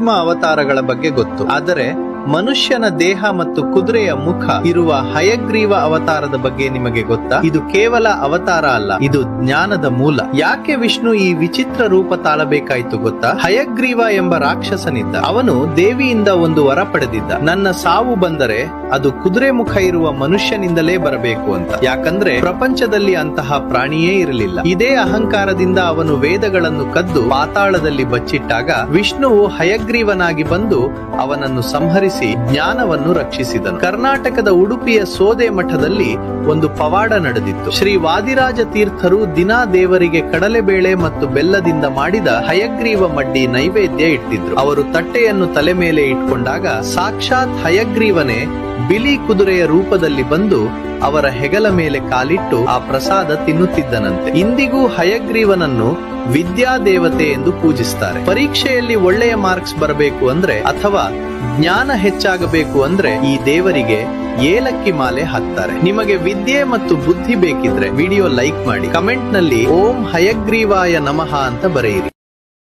ಅವತಾರಗಳ ಬಗ್ಗೆ ಗೊತ್ತು, ಆದರೆ ಮನುಷ್ಯನ ದೇಹ ಮತ್ತು ಕುದುರೆಯ ಮುಖ ಇರುವ ಹಯಗ್ರೀವ ಅವತಾರದ ಬಗ್ಗೆ ನಿಮಗೆ ಗೊತ್ತಾ? ಇದು ಕೇವಲ ಅವತಾರ ಅಲ್ಲ, ಇದು ಜ್ಞಾನದ ಮೂಲ. ಯಾಕೆ ವಿಷ್ಣು ಈ ವಿಚಿತ್ರ ರೂಪ ತಾಳಬೇಕಾಯ್ತು ಗೊತ್ತಾ? ಹಯಗ್ರೀವ ಎಂಬ ರಾಕ್ಷಸನಿದ್ದ. ಅವನು ದೇವಿಯಿಂದ ಒಂದು ವರ ಪಡೆದಿದ್ದ. ನನ್ನ ಸಾವು ಬಂದರೆ ಅದು ಕುದುರೆ ಮುಖ ಇರುವ ಮನುಷ್ಯನಿಂದಲೇ ಬರಬೇಕು ಅಂತ. ಯಾಕಂದ್ರೆ ಪ್ರಪಂಚದಲ್ಲಿ ಅಂತಹ ಪ್ರಾಣಿಯೇ ಇರಲಿಲ್ಲ. ಇದೇ ಅಹಂಕಾರದಿಂದ ಅವನು ವೇದಗಳನ್ನು ಕದ್ದು ಪಾತಾಳದಲ್ಲಿ ಬಚ್ಚಿಟ್ಟಾಗ ವಿಷ್ಣುವು ಹಯಗ್ರೀವನಾಗಿ ಬಂದು ಅವನನ್ನು ಸಂಹರಿಸಿ ಜ್ಞಾನವನ್ನು ರಕ್ಷಿಸಿದನು. ಕರ್ನಾಟಕದ ಉಡುಪಿಯ ಸೋದೆ ಮಠದಲ್ಲಿ ಒಂದು ಪವಾಡ ನಡೆದಿತ್ತು. ಶ್ರೀ ವಾದಿರಾಜ ತೀರ್ಥರು ದಿನಾ ದೇವರಿಗೆ ಕಡಲೆಬೇಳೆ ಮತ್ತು ಬೆಲ್ಲದಿಂದ ಮಾಡಿದ ಹಯಗ್ರೀವ ಮಡ್ಡಿ ನೈವೇದ್ಯ ಇಟ್ಟಿದ್ರು. ಅವರು ತಟ್ಟೆಯನ್ನು ತಲೆ ಮೇಲೆ ಇಟ್ಕೊಂಡಾಗ ಸಾಕ್ಷಾತ್ ಹಯಗ್ರೀವನೇ ಬಿಳಿ ಕುದುರೆಯ ರೂಪದಲ್ಲಿ ಬಂದು ಅವರ ಹೆಗಲ ಮೇಲೆ ಕಾಲಿಟ್ಟು ಆ ಪ್ರಸಾದ ತಿನ್ನುತ್ತಿದ್ದನಂತೆ. ಇಂದಿಗೂ ಹಯಗ್ರೀವನನ್ನು ವಿದ್ಯಾದೇವತೆ ಎಂದು ಪೂಜಿಸ್ತಾರೆ. ಪರೀಕ್ಷೆಯಲ್ಲಿ ಒಳ್ಳೆಯ ಮಾರ್ಕ್ಸ್ ಬರಬೇಕು ಅಂದ್ರೆ ಅಥವಾ ಜ್ಞಾನ ಹೆಚ್ಚಾಗಬೇಕು ಅಂದ್ರೆ ಈ ದೇವರಿಗೆ ಏಲಕ್ಕಿ ಮಾಲೆ ಹಾಕ್ತಾರೆ. ನಿಮಗೆ ವಿದ್ಯೆ ಮತ್ತು ಬುದ್ಧಿ ಬೇಕಿದ್ರೆ ವಿಡಿಯೋ ಲೈಕ್ ಮಾಡಿ, ಕಮೆಂಟ್ ನಲ್ಲಿ ಓಂ ಹಯಗ್ರೀವಾಯ ನಮಃ ಅಂತ ಬರೆಯಿರಿ.